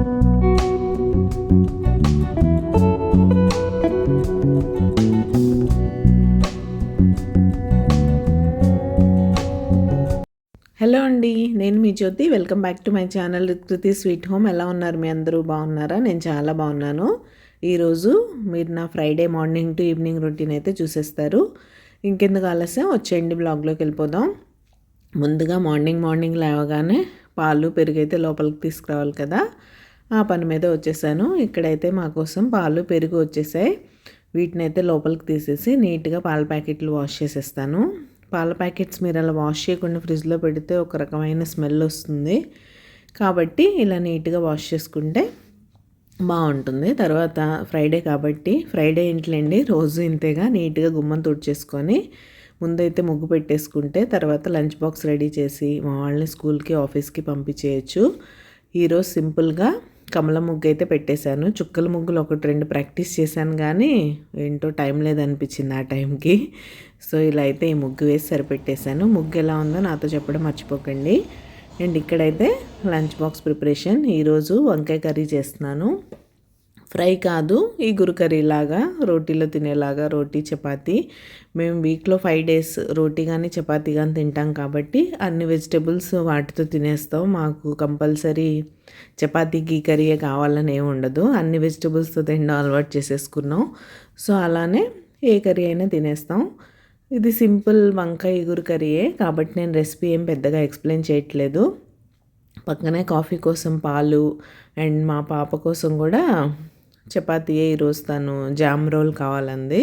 Hello అండి, నేను మీ Jyothi. Welcome back to my channel Kriti sweet home. ఎలా ఉన్నారు? మీ అందరూ బాగున్నారా? నేను చాలా బాగున్నాను. ఈరోజు మీరు నా Friday morning to evening routine అయితే చూసేస్తారు. ఇంకెందుకు ఆలస్యం, వచ్చేయండి బ్లాగ్లోకి వెళ్ళిపోదాం. ముందుగా మార్నింగ్ లేవగానే పాలు పెరుగు అయితే లోపలికి తీసుకురావాలి కదా, ఆ పని మీద వచ్చేసాను. ఇక్కడైతే మా కోసం పాలు పెరుగు వచ్చేసాయి. వీటిని అయితే లోపలికి తీసేసి నీట్గా పాల ప్యాకెట్లు వాష్ చేసేస్తాను. పాల ప్యాకెట్స్ మీరు అలా వాష్ చేయకుండా ఫ్రిడ్జ్లో పెడితే ఒక రకమైన స్మెల్ వస్తుంది. కాబట్టి ఇలా నీట్గా వాష్ చేసుకుంటే బాగుంటుంది. తర్వాత ఫ్రైడే కాబట్టి, ఫ్రైడే ఇంట్లోండి రోజు ఇంతేగా నీట్గా గుమ్మం తుడిచేసుకొని ముందైతే ముగ్గు పెట్టేసుకుంటే తర్వాత లంచ్ బాక్స్ రెడీ చేసి మా వాళ్ళని స్కూల్కి ఆఫీస్కి పంపించేయచ్చు. ఈరోజు సింపుల్గా కమల ముగ్గు అయితే పెట్టేశాను. చుక్కల ముగ్గులు 1-2 ప్రాక్టీస్ చేశాను, కానీ ఏంటో టైం లేదనిపించింది ఆ టైంకి. సో ఇలా అయితే ఈ ముగ్గు వేసి సరిపెట్టేశాను. ముగ్గు ఎలా ఉందో నాతో చెప్పడం మర్చిపోకండి. అండ్ ఇక్కడైతే లంచ్ బాక్స్ ప్రిపరేషన్. ఈరోజు వంకాయ కర్రీ చేస్తున్నాను. ఫ్రై కాదు, ఈ గురు కర్రీ లాగా రోటీలో తినేలాగా, రోటీ చపాతీ. మేము వీక్లో 5 days రోటీ కానీ చపాతీ కానీ తింటాం కాబట్టి అన్ని వెజిటేబుల్స్ వాటితో తినేస్తాం. మాకు కంపల్సరీ చపాతీకి కర్రీయే కావాలని ఏమి ఉండదు. అన్ని వెజిటేబుల్స్తో తినడం అలవాటు చేసేసుకున్నాం. సో అలానే ఏ కర్రీ అయినా తినేస్తాం. ఇది సింపుల్ వంకాయ ఇగురు కర్రీయే కాబట్టి నేను రెసిపీ ఏం పెద్దగా ఎక్స్ప్లెయిన్ చేయట్లేదు. పక్కనే కాఫీ కోసం పాలు, అండ్ మా పాప కోసం కూడా చపాతీయే. ఈరోజు తను జామ్ రోల్ కావాలంది.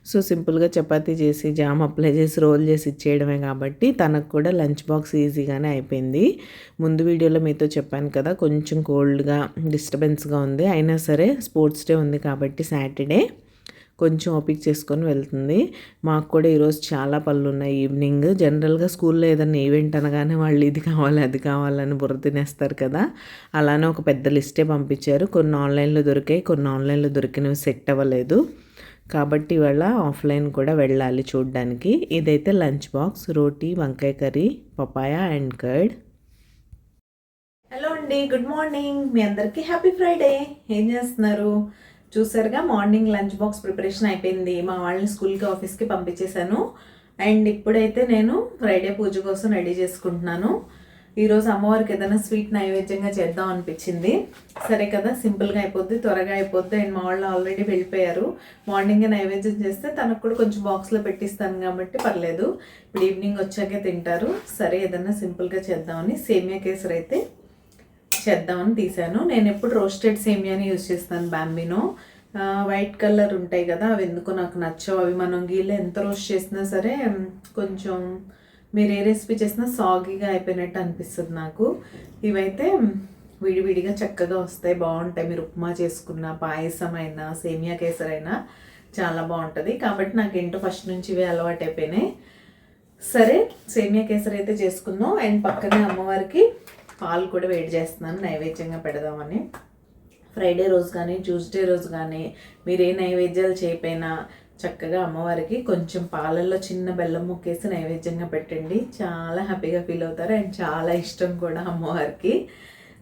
సో సింపుల్గా చపాతీ చేసి జామ్ అప్లై చేసి రోల్ చేసి ఇచ్చేయడమే కాబట్టి తనకు కూడా లంచ్ బాక్స్ ఈజీగానే అయిపోయింది. ముందు వీడియోలో మీతో చెప్పాను కదా, కొంచెం కోల్డ్గా డిస్టర్బెన్స్గా ఉంది. అయినా సరే స్పోర్ట్స్ డే ఉంది కాబట్టి సాటర్డే కొంచెం ఓపిక చేసుకొని వెళ్తుంది. మాకు కూడా ఈరోజు చాలా పనులు ఉన్నాయి. ఈవినింగ్ జనరల్గా స్కూల్లో ఏదైనా ఈవెంట్ అనగానే వాళ్ళు ఇది కావాలి అది కావాలని బుర్ర తినేస్తారు కదా, అలానే ఒక పెద్ద లిస్టే పంపించారు. కొన్ని ఆన్లైన్లో దొరికాయి, కొన్ని ఆన్లైన్లో దొరికినవి సెట్ అవ్వలేదు. కాబట్టి ఇవాళ ఆఫ్లైన్ కూడా వెళ్ళాలి చూడడానికి. ఇదైతే lunch box, roti, vankaya curry, papaya and curd. Hello అండి, గుడ్ మార్నింగ్. మీ అందరికీ హ్యాపీ ఫ్రైడే. ఏం చేస్తున్నారు? చూసారుగా, మార్నింగ్ లంచ్ బాక్స్ ప్రిపరేషన్ అయిపోయింది. మా వాళ్ళని స్కూల్కి ఆఫీస్కి పంపించేశాను. అండ్ ఇప్పుడైతే నేను ఫ్రైడే పూజ కోసం రెడీ చేసుకుంటున్నాను. ఈరోజు అమ్మవారికి ఏదైనా స్వీట్ నైవేద్యంగా చేద్దాం అనిపించింది. సరే కదా, సింపుల్గా అయిపోద్ది, త్వరగా అయిపోద్ది. అండ్ మా వాళ్ళు ఆల్రెడీ వెళ్ళిపోయారు. మార్నింగే నైవేద్యం చేస్తే తనకు కూడా కొంచెం బాక్స్లో పెట్టిస్తాను కాబట్టి పర్లేదు. ఇప్పుడు ఈవినింగ్ వచ్చాకే తింటారు. సరే ఏదైనా సింపుల్గా చేద్దామని సేమియా కేసరి అయితే చేద్దామని తీసాను. నేను ఎప్పుడు రోస్టెడ్ సేమియాని యూజ్ చేస్తాను, బాంబినో. వైట్ కలర్ ఉంటాయి కదా, అవి ఎందుకో నాకు నచ్చవు. అవి మనం గీలో ఎంత రోస్ట్ చేసినా సరే కొంచెం మీరు ఏ రెసిపీ చేసినా సాగీగా అయిపోయినట్టు అనిపిస్తుంది నాకు. ఇవైతే విడివిడిగా చక్కగా వస్తాయి, బాగుంటాయి. మీరు ఉప్మా చేసుకున్న, పాయసం అయినా, సేమియా కేసరి అయినా చాలా బాగుంటుంది. కాబట్టి నాకు ఏంటో ఫస్ట్ నుంచి ఇవే అలవాటు అయిపోయినాయి. సరే సేమియా కేసరి అయితే చేసుకుందాం. అండ్ పక్కనే అమ్మవారికి పాలు కూడా వేడి చేస్తున్నాను, నైవేద్యంగా పెడదామని. ఫ్రైడే రోజు కానీ ట్యూస్డే రోజు కానీ మీరు ఏ నైవేద్యాలు చేయకపోయినా చక్కగా అమ్మవారికి కొంచెం పాలల్లో చిన్న బెల్లం ముక్కేసి నైవేద్యంగా పెట్టండి. చాలా హ్యాపీగా ఫీల్ అవుతారు. అండ్ చాలా ఇష్టం కూడా అమ్మవారికి.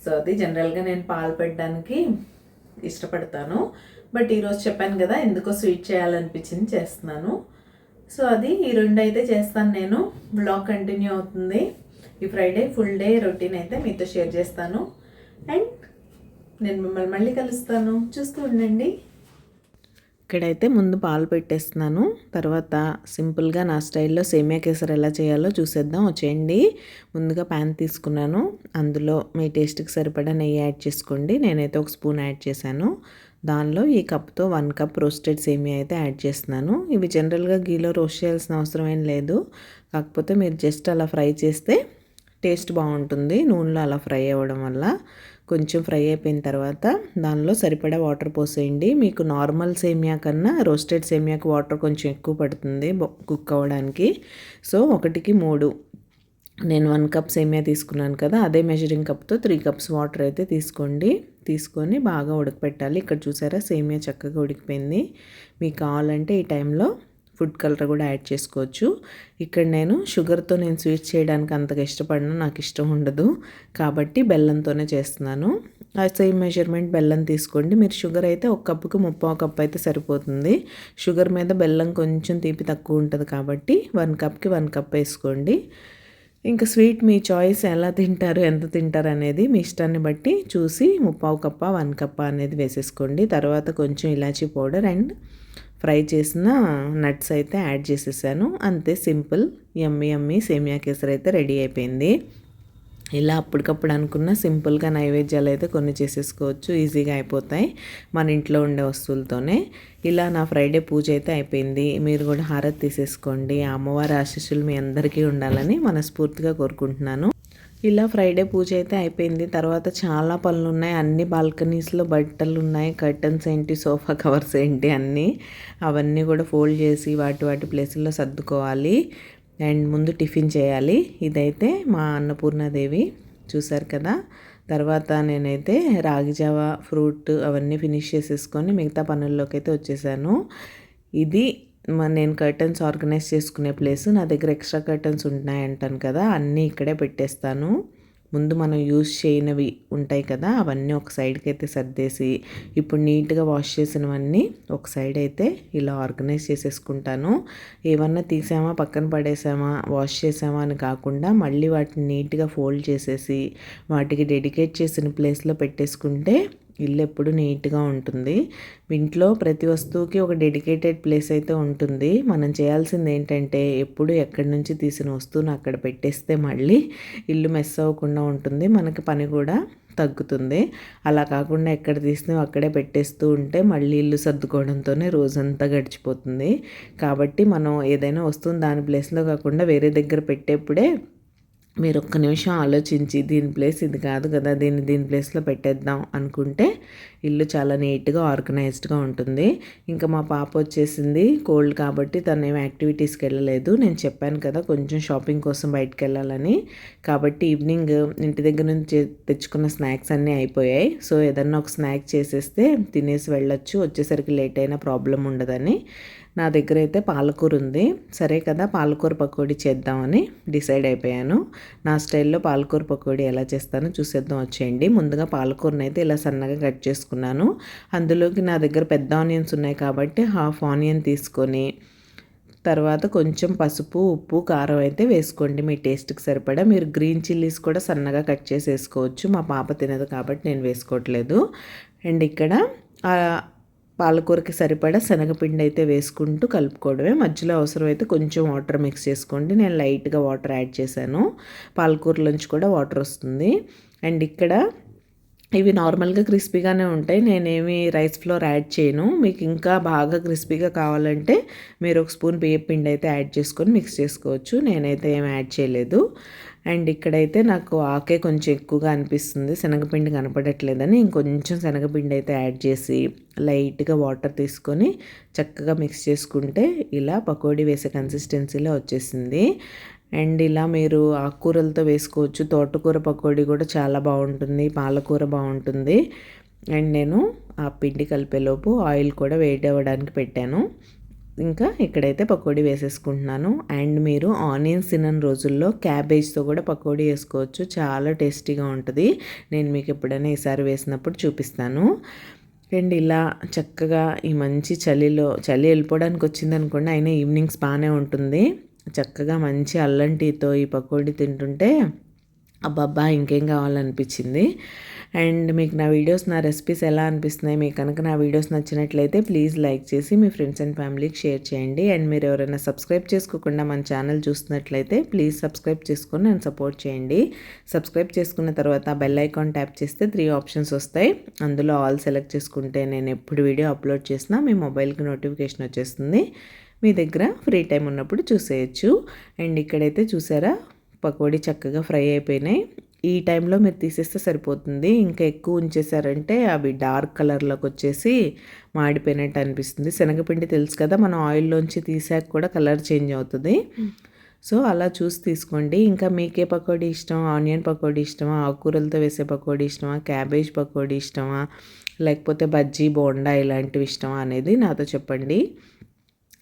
సో అది జనరల్గా నేను పాలు పెట్టడానికి ఇష్టపడతాను. బట్ ఈరోజు చెప్పాను కదా, ఎందుకో స్వీట్ చేయాలనిపించింది, చేస్తున్నాను. సో అది ఈ 2 అయితే చేస్తాను నేను. బ్లాగ్ కంటిన్యూ అవుతుంది. ఈ ఫ్రైడే ఫుల్ డే రొటీన్ అయితే మీతో షేర్ చేస్తాను. అండ్ నేను మిమ్మల్ని మళ్ళీ కలుస్తాను, చూస్తూ ఉండండి. ఇక్కడైతే ముందు పాలు పెట్టేస్తున్నాను. తర్వాత సింపుల్గా నా స్టైల్లో సేమియా కేసరి ఎలా చేయాలో చూసేద్దాం, వచ్చేయండి. ముందుగా ప్యాన్ తీసుకున్నాను. అందులో మీ టేస్ట్కి సరిపడా నెయ్యి యాడ్ చేసుకోండి. నేనైతే 1 స్పూన్ యాడ్ చేశాను. దానిలో ఈ కప్తో 1 కప్ రోస్టెడ్ సేమియా అయితే యాడ్ చేస్తున్నాను. ఇవి జనరల్గా గీలో రోస్ట్ చేయాల్సిన అవసరం ఏం లేదు. కాకపోతే మీరు జస్ట్ అలా ఫ్రై చేస్తే టేస్ట్ బాగుంటుంది, నూనెలో అలా ఫ్రై అవ్వడం వల్ల. కొంచెం ఫ్రై అయిపోయిన తర్వాత దానిలో సరిపడా వాటర్ పోసేయండి. మీకు నార్మల్ సేమియా కన్నా రోస్టెడ్ సేమియాకి వాటర్ కొంచెం ఎక్కువ పడుతుంది కుక్ అవ్వడానికి. సో 1కి 3 నేను 1 కప్ సేమియా తీసుకున్నాను కదా, అదే మెజరింగ్ కప్తో 3 cups వాటర్ అయితే తీసుకోండి. తీసుకొని బాగా ఉడకపెట్టాలి. ఇక్కడ చూసారా, సేమియా చక్కగా ఉడికిపోయింది. మీకు కావాలంటే ఈ టైంలో ఫుడ్ కలర్ కూడా యాడ్ చేసుకోవచ్చు. ఇక్కడ నేను షుగర్తో స్వీట్స్ చేయడానికి అంతగా ఇష్టపడను, నాకు ఇష్టం ఉండదు కాబట్టి బెల్లంతోనే చేస్తున్నాను. సేమ్ మెజర్మెంట్ బెల్లం తీసుకోండి. మీరు షుగర్ అయితే ఒక కప్పుకి 3/4 కప్ అయితే సరిపోతుంది. షుగర్ మీద బెల్లం కొంచెం తీపి తక్కువ ఉంటుంది కాబట్టి 1 కప్కి 1 కప్ వేసుకోండి. ఇంకా స్వీట్ మీ చాయిస్, ఎలా తింటారు ఎంత తింటారు అనేది మీ ఇష్టాన్ని బట్టి చూసి 3/4 కప్ప 1 కప్ప అనేది వేసేసుకోండి. తర్వాత కొంచెం ఇలాచీ పౌడర్ అండ్ ఫ్రై చేసిన నట్స్ అయితే యాడ్ చేసేసాను. అంతే, సింపుల్ యమ్మీ యమ్మీ సేమియా కేసరి అయితే రెడీ అయిపోయింది. ఇలా అప్పటికప్పుడు అనుకున్న సింపుల్గా నైవేద్యాలు అయితే కొన్ని చేసేసుకోవచ్చు, ఈజీగా అయిపోతాయి మన ఇంట్లో ఉండే వస్తువులతోనే. ఇలా నా ఫ్రైడే పూజ అయితే అయిపోయింది. మీరు కూడా హారతి తీసేసుకోండి. ఆ అమ్మవారి ఆశీస్సులు మీ అందరికీ ఉండాలని మనస్ఫూర్తిగా కోరుకుంటున్నాను. ఇలా ఫ్రైడే పూజ అయితే అయిపోయింది. తర్వాత చాలా పనులు ఉన్నాయి. అన్ని బాల్కనీస్లో బట్టలు ఉన్నాయి, కర్టన్స్ ఏంటి, సోఫా కవర్స్ ఏంటి అన్నీ, అవన్నీ కూడా ఫోల్డ్ చేసి వాటి ప్లేసుల్లో సర్దుకోవాలి. అండ్ ముందు టిఫిన్ చేయాలి. ఇదైతే మా అన్నపూర్ణాదేవి, చూసారు కదా. తర్వాత నేనైతే రాగి జావా, ఫ్రూట్ అవన్నీ ఫినిష్ చేసేసుకొని మిగతా పనుల్లోకి అయితే వచ్చేసాను. ఇది నేను కర్టన్స్ ఆర్గనైజ్ చేసుకునే ప్లేస్. నా దగ్గర ఎక్స్ట్రా కర్టన్స్ ఉంటాయంటాను కదా, అన్నీ ఇక్కడే పెట్టేస్తాను. ముందు మనం యూజ్ చేయనివి ఉంటాయి కదా, అవన్నీ ఒక సైడ్కి అయితే సర్దేసి ఇప్పుడు నీట్గా వాష్ చేసినవన్నీ ఒక సైడ్ అయితే ఇలా ఆర్గనైజ్ చేసేసుకుంటాను. ఏమన్నా తీసామా పక్కన పడేసామా వాష్ చేసామా అని కాకుండా మళ్ళీ వాటిని నీట్గా ఫోల్డ్ చేసేసి వాటికి డెడికేట్ చేసిన ప్లేస్లో పెట్టేసుకుంటే ఇల్లు ఎప్పుడు నీట్గా ఉంటుంది. ఇంట్లో ప్రతి వస్తువుకి ఒక డెడికేటెడ్ ప్లేస్ అయితే ఉంటుంది. మనం చేయాల్సింది ఏంటంటే ఎప్పుడు ఎక్కడి నుంచి తీసిన వస్తువును అక్కడ పెట్టేస్తే మళ్ళీ ఇల్లు మెస్ అవ్వకుండా ఉంటుంది, మనకి పని కూడా తగ్గుతుంది. అలా కాకుండా ఎక్కడ తీసినా అక్కడే పెట్టేస్తూ ఉంటే మళ్ళీ ఇల్లు సర్దుకోవడంతోనే రోజంతా గడిచిపోతుంది. కాబట్టి మనం ఏదైనా వస్తువుని దాని ప్లేస్లో కాకుండా వేరే దగ్గర పెట్టేప్పుడే మీరు ఒక్క నిమిషం ఆలోచించి దీని ప్లేస్ ఇది కాదు కదా, దీని ప్లేస్లో పెట్టేద్దాం అనుకుంటే ఇల్లు చాలా నీట్గా ఆర్గనైజ్డ్గా ఉంటుంది. ఇంకా మా పాప వచ్చేసింది, కోల్డ్ కాబట్టి తను ఏమి యాక్టివిటీస్కి వెళ్ళలేదు. నేను చెప్పాను కదా కొంచెం షాపింగ్ కోసం బయటకు వెళ్ళాలని, కాబట్టి ఈవినింగ్ ఇంటి దగ్గర నుంచి తెచ్చుకున్న స్నాక్స్ అన్నీ అయిపోయాయి. సో ఏదన్నా ఒక స్నాక్ చేసేస్తే తినేసి వెళ్ళొచ్చు, వచ్చేసరికి లేట్ అయినా ప్రాబ్లం ఉండదని నా దగ్గర అయితే పాలకూర ఉంది. సరే కదా, పాలకూర పకోడీ చేద్దామని డిసైడ్ అయిపోయాను. నా స్టైల్లో పాలకూర పకోడీ ఎలా చేస్తానో చూసేద్దాం వచ్చేయండి. ముందుగా పాలకూరని అయితే ఇలా సన్నగా కట్ చేసుకున్నాను. అందులోకి నా దగ్గర పెద్ద ఆనియన్స్ ఉన్నాయి కాబట్టి హాఫ్ ఆనియన్ తీసుకొని తర్వాత కొంచెం పసుపు, ఉప్పు, కారం అయితే వేసుకోండి మీ టేస్ట్కి సరిపడా. మీరు గ్రీన్ చిల్లీస్ కూడా సన్నగా కట్ చేసి వేసుకోవచ్చు. మా పాప తినదు కాబట్టి నేను వేసుకోవట్లేదు. అండ్ ఇక్కడ పాలకూరకి సరిపడా శనగపిండి అయితే వేసుకుంటూ కలుపుకోవడమే. మధ్యలో అవసరమైతే కొంచెం వాటర్ మిక్స్ చేసుకోండి. నేను లైట్గా వాటర్ యాడ్ చేశాను, పాలకూరలోంచి కూడా వాటర్ వస్తుంది. అండ్ ఇక్కడ ఇవి నార్మల్గా క్రిస్పీగానే ఉంటాయి, నేనేమి రైస్ ఫ్లోర్ యాడ్ చేయను. మీకు ఇంకా బాగా క్రిస్పీగా కావాలంటే మీరు ఒక స్పూన్ బియ్యం పిండి అయితే యాడ్ చేసుకొని మిక్స్ చేసుకోవచ్చు. నేనైతే ఏమి యాడ్ చేయలేదు. అండ్ ఇక్కడైతే నాకు ఆకే కొంచెం ఎక్కువగా అనిపిస్తుంది, శనగపిండి కనపడట్లేదని ఇంకొంచెం శనగపిండి అయితే యాడ్ చేసి లైట్గా వాటర్ తీసుకొని చక్కగా మిక్స్ చేసుకుంటే ఇలా పకోడీ వేసే కన్సిస్టెన్సీలో వచ్చేసింది. అండ్ ఇలా మీరు ఆకుకూరలతో వేసుకోవచ్చు. తోటకూర పకోడీ కూడా చాలా బాగుంటుంది, పాలకూర బాగుంటుంది. అండ్ నేను ఆ పిండి కలిపేలోపు ఆయిల్ కూడా వేడి అవ్వడానికి పెట్టాను. ఇంకా ఇక్కడైతే పకోడీ వేసేసుకుంటున్నాను. అండ్ మీరు ఆనియన్స్ తినని రోజుల్లో క్యాబేజ్తో కూడా పకోడీ వేసుకోవచ్చు, చాలా టేస్టీగా ఉంటుంది. నేను మీకు ఎప్పుడైనా ఈసారి వేసినప్పుడు చూపిస్తాను. అండ్ ఇలా చక్కగా ఈ మంచి చలి వెళ్ళిపోవడానికి వచ్చింది అనుకోండి, అయినా ఈవినింగ్స్ బాగానే ఉంటుంది. చక్కగా మంచి అల్లం టీతో ఈ పకోడీ తింటుంటే అబ్బబ్బా ఇంకేం కావాలనిపించింది. అండ్ మీకు నా వీడియోస్, నా రెసిపీస్ ఎలా అనిపిస్తున్నాయి, మీకు కనుక నా వీడియోస్ నచ్చినట్లయితే ప్లీజ్ లైక్ చేసి మీ ఫ్రెండ్స్ అండ్ ఫ్యామిలీకి షేర్ చేయండి. అండ్ మీరు ఎవరైనా సబ్స్క్రైబ్ చేసుకోకుండా మన ఛానల్ చూస్తున్నట్లయితే ప్లీజ్ సబ్స్క్రైబ్ చేసుకొని నన్ను సపోర్ట్ చేయండి. సబ్స్క్రైబ్ చేసుకున్న తర్వాత బెల్ ఐకాన్ ట్యాప్ చేస్తే 3 ఆప్షన్స్ వస్తాయి. అందులో ఆల్ సెలెక్ట్ చేసుకుంటే నేను ఎప్పుడు వీడియో అప్లోడ్ చేసినా మీ మొబైల్కి నోటిఫికేషన్ వచ్చేస్తుంది. మీ దగ్గర ఫ్రీ టైం ఉన్నప్పుడు చూసేయచ్చు. అండ్ ఇక్కడైతే చూసారా పకోడీ చక్కగా ఫ్రై అయిపోయినాయి. ఈ టైంలో మీరు తీసేస్తే సరిపోతుంది. ఇంకా ఎక్కువ ఉంచేసారంటే అవి డార్క్ కలర్లోకి వచ్చేసి మాడిపోయినట్టు అనిపిస్తుంది. శనగపిండి తెలుసు కదా, మనం ఆయిల్లోంచి తీసాక కూడా కలర్ చేంజ్ అవుతుంది. సో అలా చూసి తీసుకోండి. ఇంకా మీకే పకోడీ ఇష్టం, ఆనియన్ పకోడీ ఇష్టమా, ఆకుకూరలతో వేసే పకోడీ ఇష్టమా, క్యాబేజ్ పకోడీ ఇష్టమా, లేకపోతే బజ్జీ, బోండా ఇలాంటివి ఇష్టమా అనేది నాతో చెప్పండి.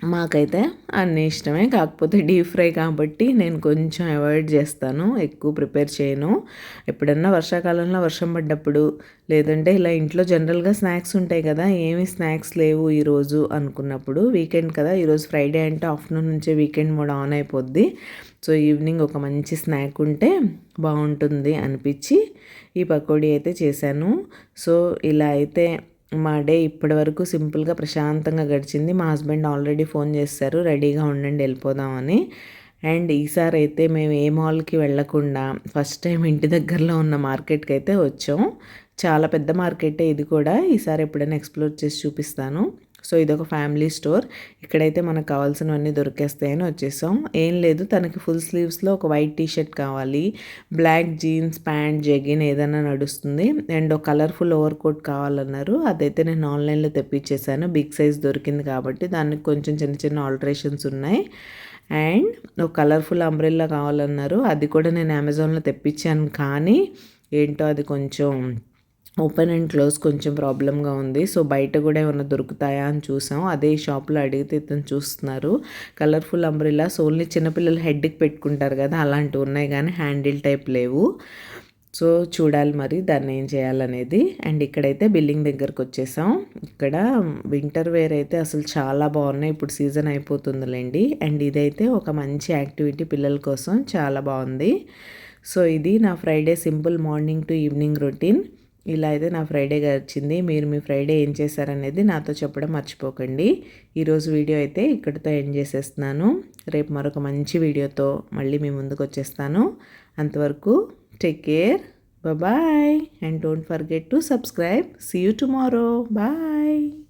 మాకైతే అన్నీ ఇష్టమే. కాకపోతే డీప్ ఫ్రై కాబట్టి నేను కొంచెం అవాయిడ్ చేస్తాను. ఎక్కువ ప్రిపేర్ చేయను. ఎప్పుడన్నా వర్షాకాలంలో వర్షం పడ్డప్పుడు, లేదంటే ఇలా ఇంట్లో జనరల్‌గా స్నాక్స్ ఉంటాయి కదా! ఏమి స్నాక్స్ లేవు ఈరోజు అనుకున్నప్పుడు, వీకెండ్ కదా! ఈరోజు ఫ్రైడే అంటే ఆఫ్టర్‌నూన్ నుంచే వీకెండ్ మోడ్ ఆన్ అయిపోద్ది. సో, ఈవినింగ్ ఒక మంచి స్నాక్ ఉంటే బావుంటుంది అనిపిచ్చి ఈ పకోడీ అయితే చేశాను. సో, ఇలా అయితే మా డే ఇప్పటివరకు సింపుల్గా ప్రశాంతంగా గడిచింది. మా హస్బెండ్ ఆల్రెడీ ఫోన్ చేశారు, రెడీగా ఉండండి వెళ్ళిపోదామని. అండ్ ఈసారి అయితే మేము ఏ మాల్కి వెళ్ళకుండా ఫస్ట్ టైం ఇంటి దగ్గరలో ఉన్న మార్కెట్కి అయితే వచ్చాం. చాలా పెద్ద మార్కెటే ఇది కూడా. ఈసారి ఎప్పుడైనా ఎక్స్ప్లోర్ చేసి చూపిస్తాను. సో ఇదొక ఫ్యామిలీ స్టోర్. ఇక్కడైతే మనకు కావాల్సినవన్నీ దొరికేస్తాయని వచ్చేసాం. ఏం లేదు, తనకి ఫుల్ స్లీవ్స్లో ఒక వైట్ టీ షర్ట్ కావాలి, బ్లాక్ జీన్స్ ప్యాంట్ జెగిన్ ఏదైనా నడుస్తుంది, అండ్ ఒక కలర్ఫుల్ ఓవర్ కోట్ కావాలన్నారు. అదైతే నేను ఆన్లైన్లో తెప్పించేసాను. బిగ్ సైజ్ దొరికింది కాబట్టి దానికి కొంచెం చిన్న చిన్న ఆల్టరేషన్స్ ఉన్నాయి. అండ్ ఒక కలర్ఫుల్ అంబ్రెల్లా కావాలన్నారు. అది కూడా నేను అమెజాన్లో తెప్పించాను, కానీ ఏంటో అది కొంచెం ఓపెన్ అండ్ క్లోజ్ కొంచెం ప్రాబ్లమ్గా ఉంది. సో బయట కూడా ఏమైనా దొరుకుతాయా అని చూసాం. అదే షాప్లో అడిగితే ఇతను చూస్తున్నారు. కలర్ఫుల్ అంబ్రెల్లాస్ ఓన్లీ చిన్నపిల్లలు హెడ్కి పెట్టుకుంటారు కదా, అలాంటివి ఉన్నాయి, కానీ హ్యాండిల్ టైప్ లేవు. సో చూడాలి మరి దాన్ని ఏం చేయాలనేది. అండ్ ఇక్కడైతే బిల్డింగ్ దగ్గరకు వచ్చేసాం. ఇక్కడ వింటర్ వేర్ అయితే అసలు చాలా బాగున్నాయి. ఇప్పుడు సీజన్ అయిపోతుందిలేండి. అండ్ ఇదైతే ఒక మంచి యాక్టివిటీ పిల్లల కోసం, చాలా బాగుంది. సో ఇది నా Friday simple morning to evening routine. ఇలా అయితే నా ఫ్రైడే గడిచింది. మీరు మీ ఫ్రైడే ఏం చేశారనేది నాతో చెప్పడం మర్చిపోకండి. ఈరోజు వీడియో అయితే ఇక్కడితో ఎండ్ చేసేస్తున్నాను. రేపు మరొక మంచి వీడియోతో మళ్ళీ మీ ముందుకు వచ్చేస్తాను. అంతవరకు take care, bye, and don't forget to subscribe. See you tomorrow. Bye.